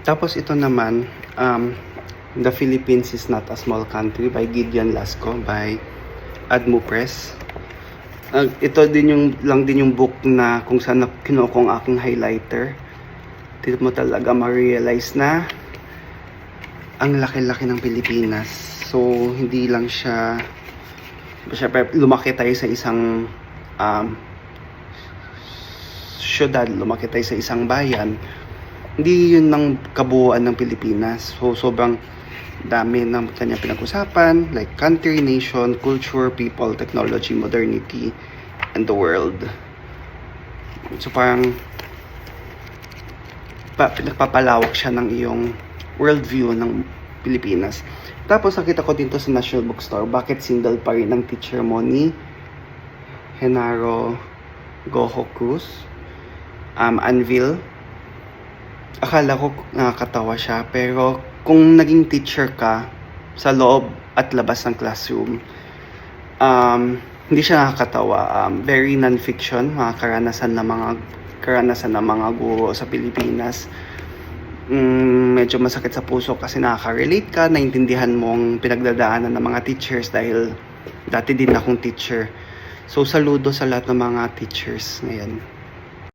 Tapos ito naman, The Philippines is Not a Small Country by Gideon Lasco by Admo Press. Ito din yung book na kung saan kinuha ko ang aking highlighter. Dito mo talaga ma-realize na ang laki-laki ng Pilipinas. So hindi lang siya, syempre lumaki tayo sa isang syudad, lumaki tayo sa isang bayan. Hindi yun ng kabuuan ng Pilipinas. So sobrang dami ng kanyang pinag-usapan, like country, nation, culture, people, technology, modernity, and the world. So parang pinagpapalawak siya ng iyong worldview ng Pilipinas. Tapos nakita ko dito sa National Bookstore, Bakit Single pa rin ang teacher mo ni Genaro Gojo Cruz, Anvil. Akala ko nakakatawa siya, pero kung naging teacher ka sa loob at labas ng classroom, hindi siya nakakatawa. Very non-fiction, mga karanasan ng mga guro sa Pilipinas. Medyo masakit sa puso kasi nakaka-relate ka, naintindihan mong pinagdadaanan ng mga teachers dahil dati din akong teacher. So saludo sa lahat ng mga teachers ngayon.